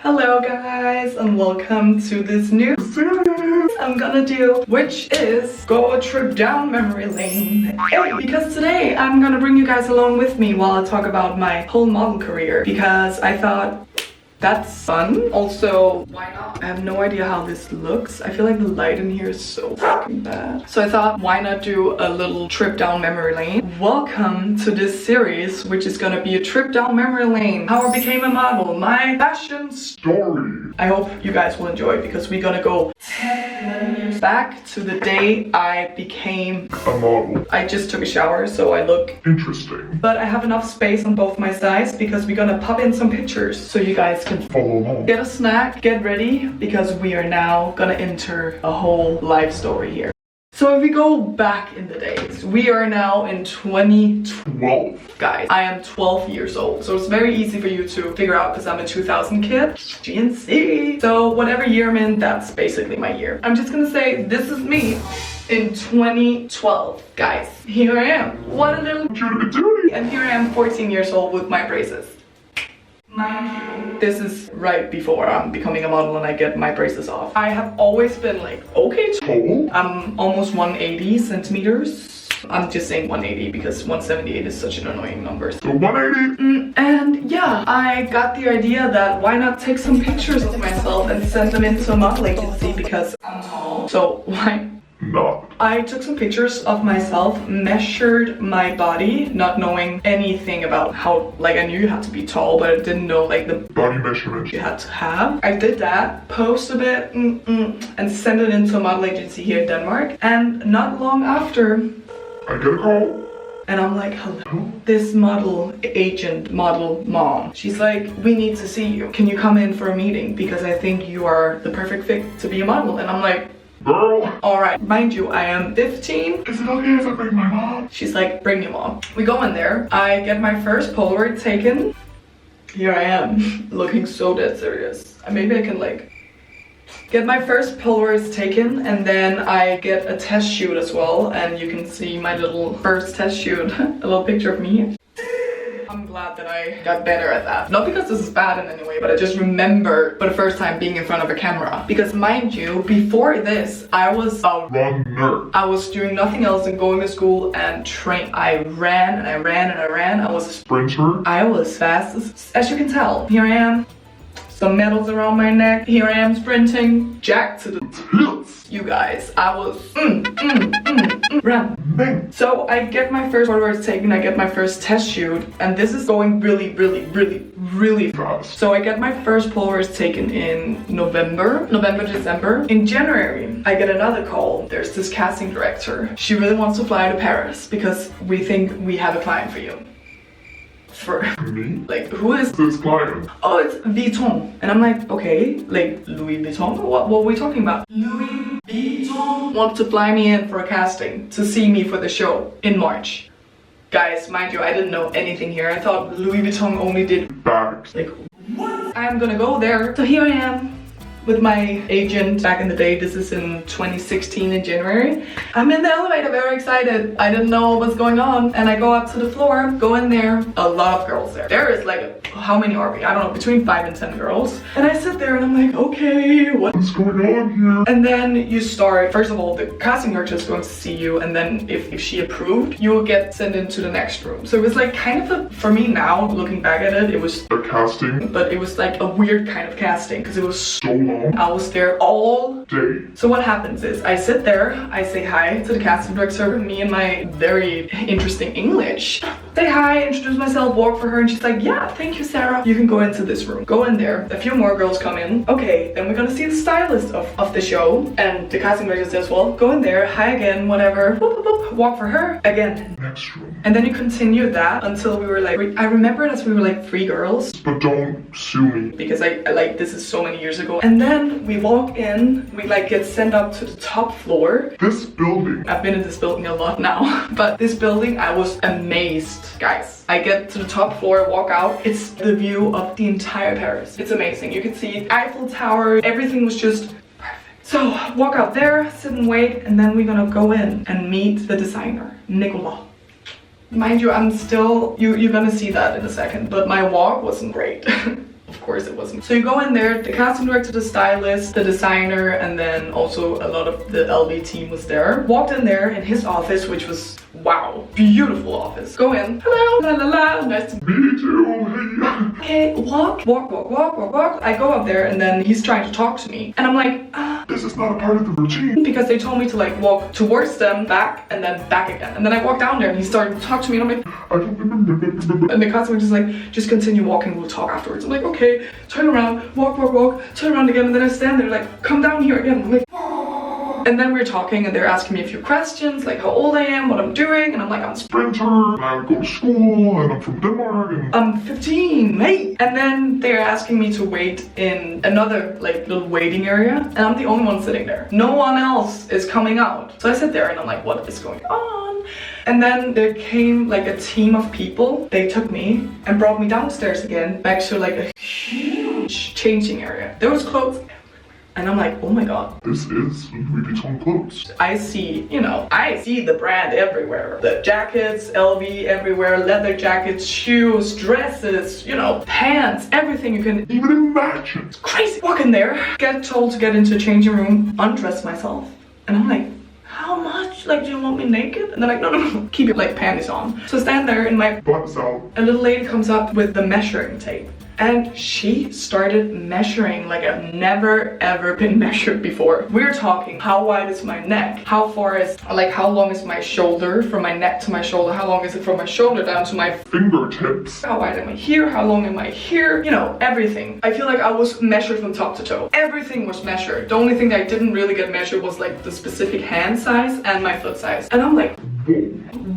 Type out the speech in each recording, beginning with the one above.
Hello guys, and welcome to this new series I'm gonna do, which is go a trip down memory lane. Hey, because today I'm gonna bring you guys along with me while I talk about my whole model career, because I thought that's fun. Also, why not? I have no idea how this looks. I feel like the light in here is so fucking bad. So I thought, why not do a little trip down memory lane? Welcome to this series, which is gonna be a trip down memory lane. How I became a model, my fashion story. I hope you guys will enjoy, because we're gonna go 11 years back to the day I became a model. I just took a shower, so I look interesting. But I have enough space on both my sides, because we're gonna pop in some pictures so you guys can follow along. Get a snack, get ready, because we are now gonna enter a whole life story here. So if we go back in the days, we are now in 2012. Guys, I am 12 years old, so it's very easy for you to figure out because I'm a 2000 kid. GNC. So whatever year I'm in, that's basically my year. I'm just gonna say, this is me in 2012. Guys, here I am. What a little cutie. And here I am 14 years old with my braces. Mind you, this is right before I'm becoming a model and I get my braces off. I have always been like, okay, tall. I'm almost 180 centimeters. I'm just saying 180 because 178 is such an annoying number. So 180. And yeah, I got the idea that why not take some pictures of myself and send them into a model agency, because I'm tall. So why not? I took some pictures of myself, measured my body, not knowing anything about how, like, I knew you had to be tall, but I didn't know like the body measurement you had to have. I did that, posted it, and sent it into a model agency here in Denmark. And not long after, I get a call. And I'm like, hello? This model agent, model mom. She's like, we need to see you. Can you come in for a meeting? Because I think you are the perfect fit to be a model. And I'm like, girl. Alright, mind you, I am 15. Is it okay if I bring my mom? She's like, bring your mom. We go in there. I get my first Polaroid taken. Here I am, looking so dead serious. Maybe I can like get my first Polaroids taken, and then I get a test shoot as well. And you can see my little first test shoot. A little picture of me. I'm glad that I got better at that. Not because this is bad in any way, but I just remember for the first time being in front of a camera. Because mind you, before this, I was a runner. I was doing nothing else than going to school and train. I ran and I ran and I ran. I was a sprinter. I was fast, as you can tell. Here I am. Some medals around my neck. Here I am sprinting. Jack to the tits. You guys, I was run. So I get my first photos taken, I get my first test shoot, and this is going really fast. So I get my first Polaroids taken in November, December. In January, I get another call. There's this casting director. She really wants to fly to Paris because we think we have a client for you. For me? Like, who is this client? Oh, it's Vuitton. And I'm like, okay, like Louis Vuitton? What are we talking about? Louis Vuitton wants to fly me in for a casting to see me for the show in March. Guys, mind you, I didn't know anything here. I thought Louis Vuitton only did bags. Like, what? I'm gonna go there. So here I am with my agent back in the day. This is in 2016 in January. I'm in the elevator, very excited. I didn't know what was going on. And I go up to the floor, go in there. A lot of girls there. There is like, how many are we? I don't know, between 5 and 10 girls. And I sit there and I'm like, okay, what's going on here? And then you start, first of all, the casting director is going to see you. And then if she approved, you will get sent into the next room. So it was like kind of for me now, looking back at it, it was a casting. But it was like a weird kind of casting because it was so long. I was there all day. So what happens is I sit there, I say hi to the casting director, me and my very interesting English. Say hi, introduce myself, walk for her, and she's like, yeah, thank you, Sarah. You can go into this room. Go in there. A few more girls come in. Okay, then we're gonna see the stylist of the show. And the casting director says, well, go in there, hi again, whatever. Boop, boop, boop. Walk for her. Again. Next room. And then you continue that until we were like, I remember it as we were like 3 girls. But don't sue me. Because I like, this is so many years ago. And then we walk in, we like get sent up to the top floor. This building. I've been in this building a lot now. But this building, I was amazed. Guys, I get to the top floor, walk out. It's the view of the entire Paris. It's amazing. You can see Eiffel Tower. Everything was just perfect. So walk out there, sit and wait, and then we're gonna go in and meet the designer, Nicolas. Mind you, I'm still, you're gonna see that in a second, but my walk wasn't great. Of course it wasn't. So you go in there, the casting director, the stylist, the designer, and then also a lot of the LV team was there. Walked in there in his office, which was, wow, beautiful office. Go in, hello, la la la, nice to meet you. Okay, walk. I go up there and then he's trying to talk to me. And I'm like, this is not a part of the routine. Because they told me to like walk towards them, back, and then back again. And then I walked down there and he started to talk to me and I'm like, and the customer just like, just continue walking, we'll talk afterwards. I'm like, okay, turn around, walk, turn around again. And then I stand there like, come down here again. I'm like, and then we're talking and they're asking me a few questions, like how old I am, what I'm doing, and I'm like, I'm a sprinter, and I go to school, and I'm from Denmark, and I'm 15, mate. And then they're asking me to wait in another like little waiting area, and I'm the only one sitting there. No one else is coming out. So I sit there and I'm like, what is going on? And then there came like a team of people. They took me and brought me downstairs again, back to like a huge changing area. There was clothes. And I'm like, oh my god. This is Louis Vuitton clothes. I see, you know, I see the brand everywhere. The jackets, LV everywhere, leather jackets, shoes, dresses, you know, pants, everything you can even imagine. It's crazy. Walk in there, get told to get into a changing room, undress myself. And I'm like, how much? Like, do you want me naked? And they're like, no, keep your like panties on. So I stand there and my butt's out. A little lady comes up with the measuring tape. And she started measuring like I've never ever been measured before. We're talking, how wide is my neck? How far is, like how long is my shoulder from my neck to my shoulder? How long is it from my shoulder down to my fingertips? How wide am I here? How long am I here? You know, everything. I feel like I was measured from top to toe. Everything was measured. The only thing that I didn't really get measured was like the specific hand size and my foot size. And I'm like,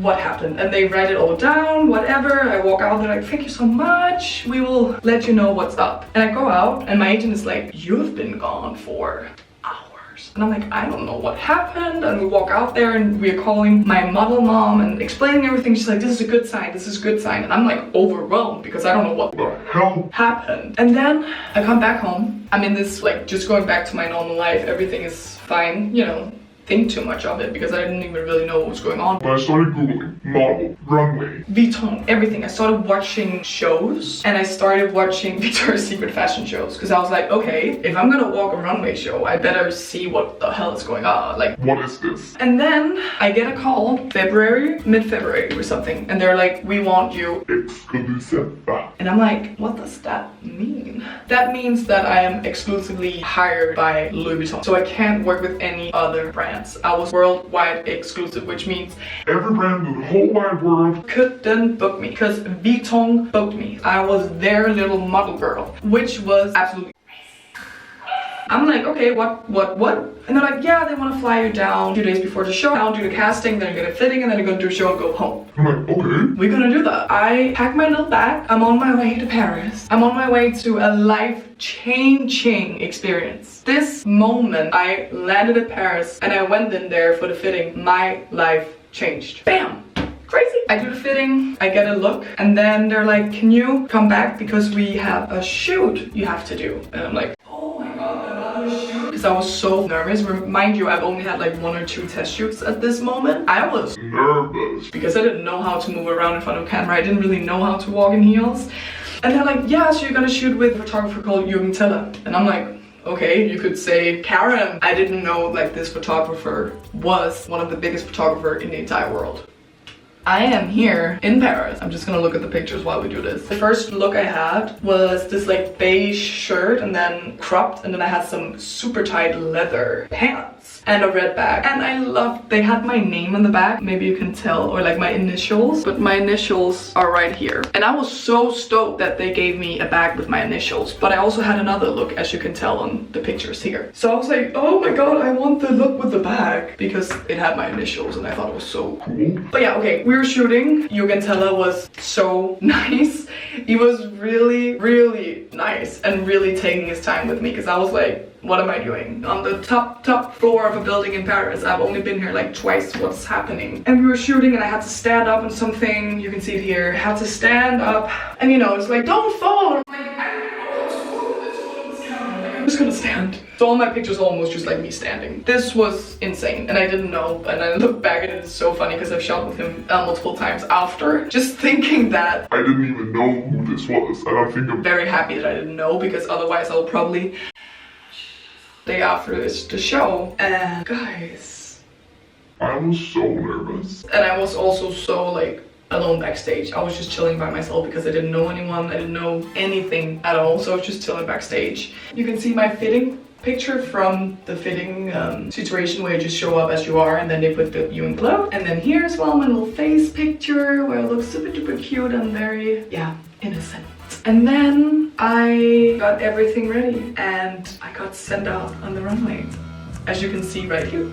what happened? And they write it all down, whatever. I walk out, they're like, thank you so much. We will let you know what's up. And I go out and my agent is like, you've been gone for hours. And I'm like, I don't know what happened. And we walk out there and we're calling my model mom and explaining everything. She's like, this is a good sign, this is a good sign. And I'm like overwhelmed because I don't know what the hell happened. And then I come back home. I'm in this like just going back to my normal life. Everything is fine, you know. Think too much of it because I didn't even really know what was going on. But I started googling model, runway, Vuitton, everything. I started watching shows and I started watching Victoria's Secret fashion shows because I was like, okay, if I'm gonna walk a runway show, I better see what the hell is going on. Like, what is this? And then I get a call mid-February or something, and they're like, we want you exclusive. And I'm like, what does that mean? That means that I am exclusively hired by Louis Vuitton, so I can't work with any other brand. I was worldwide exclusive, which means every brand in the whole wide world couldn't book me because Vuitton booked me. I was their little model girl, which was absolutely crazy. I'm like, okay, what? And they're like, yeah, they want to fly you down 2 days before the show. I'll do the casting, then you're gonna fitting, and then you're gonna do a show and go home. I'm like, okay. We're gonna do that. I pack my little bag. I'm on my way to Paris. I'm on my way to a life-changing experience. This moment I landed at Paris and I went in there for the fitting, my life changed. Bam! Crazy. I do the fitting, I get a look, and then they're like, can you come back because we have a shoot you have to do? And I'm like, oh my god, another shoot? Because I was so nervous. Mind you, I've only had like 1 or 2 test shoots at this moment. I was nervous because I didn't know how to move around in front of camera. I didn't really know how to walk in heels. And they're like, yeah, so you're gonna shoot with a photographer called Jürgen Teller. And I'm like, okay, you could say Karen. I didn't know like this photographer was one of the biggest photographers in the entire world. I am here in Paris. I'm just gonna look at the pictures while we do this. The first look I had was this like beige shirt and then cropped, and then I had some super tight leather pants and a red bag. And I loved, they had my name on the back. Maybe you can tell, or like my initials, but my initials are right here. And I was so stoked that they gave me a bag with my initials, but I also had another look, as you can tell on the pictures here. So I was like, oh my god, I want the look with the bag because it had my initials and I thought it was so cool. But yeah, okay, we were shooting. Jürgen Teller was so nice. He was really, really nice and really taking his time with me because I was like, what am I doing? On the top floor of a building in Paris. I've only been here like twice. What's happening? And we were shooting and I had to stand up on something. You can see it here. I had to stand up. And you know, it's like, don't fall. I'm like, I don't know how to move this camera. Like, I'm just gonna stand. So all my pictures are almost just like me standing. This was insane and I didn't know, and I look back at it, it's so funny because I've shot with him multiple times after, just thinking that I didn't even know who this was. And I think I'm very happy that I didn't know, because otherwise I'll probably day after the show. And guys, I was so nervous. and I was also so like alone backstage. I was just chilling by myself because I didn't know anyone, I didn't know anything at all, so I was just chilling backstage. You can see my fitting picture from the fitting situation where you just show up as you are and then they put you in clothes. And then here as well my little face picture where I look super duper cute and very, yeah, innocent. And then I got everything ready and I got sent out on the runway, as you can see right here.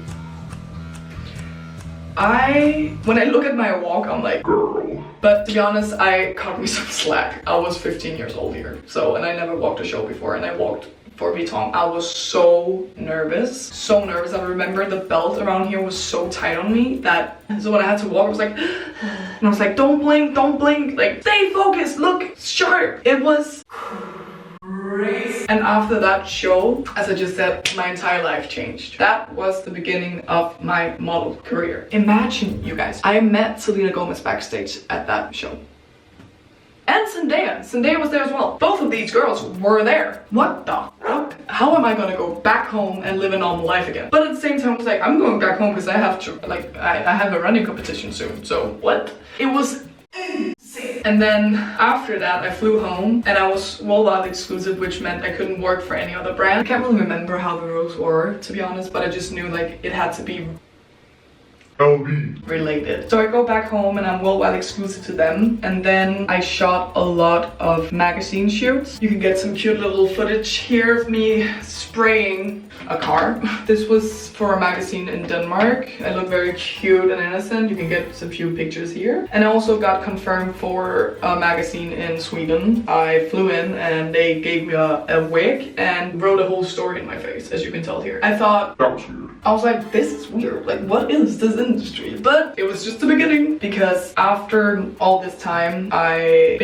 When I look at my walk, I'm like, Girl. but to be honest, I cut me some slack. I was 15 years old here, so, and I never walked a show before, and I walked for Vuitton. I was so nervous. I remember the belt around here was so tight on me that, so when I had to walk, I was like, and I was like, don't blink, like, stay focused, look sharp. It was crazy. And after that show, as I just said, my entire life changed. That was the beginning of my model career. Imagine, you guys, I met Selena Gomez backstage at that show. And Zendaya was there as well. Both of these girls were there. What the fuck? How am I gonna go back home and live a normal life again? But at the same time, I was like, I'm going back home because I have to, like, I have a running competition soon. So what? It was insane. And then after that, I flew home and I was worldwide exclusive, which meant I couldn't work for any other brand. I can't really remember how the rules were, to be honest, but I just knew like it had to be LV. related. So I go back home and I'm worldwide exclusive to them, and then I shot a lot of magazine shoots. You can get some cute little footage here of me spraying a car. This was for a magazine in Denmark. I look very cute and innocent. You can get some few pictures here. And I also got confirmed for a magazine in Sweden. I flew in and they gave me a wig and wrote a whole story in my face, as you can tell here. I thought That was weird. I was like, this is weird, like what is this industry? But it was just the beginning, because after all this time, I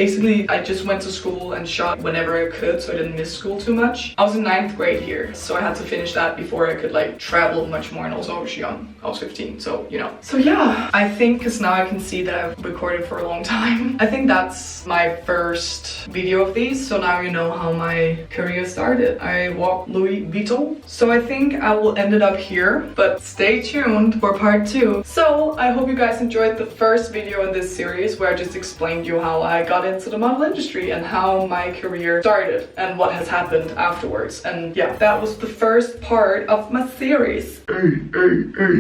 just went to school and shot whenever I could, so I didn't miss school too much. I was in 9th grade here, so I had to finish that before I could like travel much more, and also I was young, I was 15, so you know. So yeah, I think, because now I can see that I've recorded for a long time, I think that's my first video of these, so now you know how my career started. I walked Louis Vuitton, so I think I will end it up here. But stay tuned for part 2. So I hope you guys enjoyed the first video in this series where I just explained you how I got into the model industry and how my career started and what has happened afterwards. And yeah, that was the first part of my series. Hey.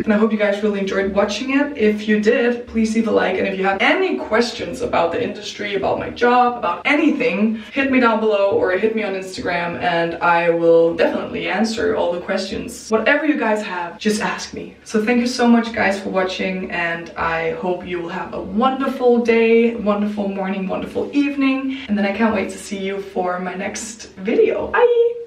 And I hope you guys really enjoyed watching it. If you did, please leave a like, and if you have any questions about the industry, about my job, about anything, hit me down below or hit me on Instagram and I will definitely answer all the questions. Whatever you guys have, just ask me. So thank you so much guys for watching, and I hope you will have a wonderful day, wonderful morning, wonderful evening, and then I can't wait to see you for my next video. Bye!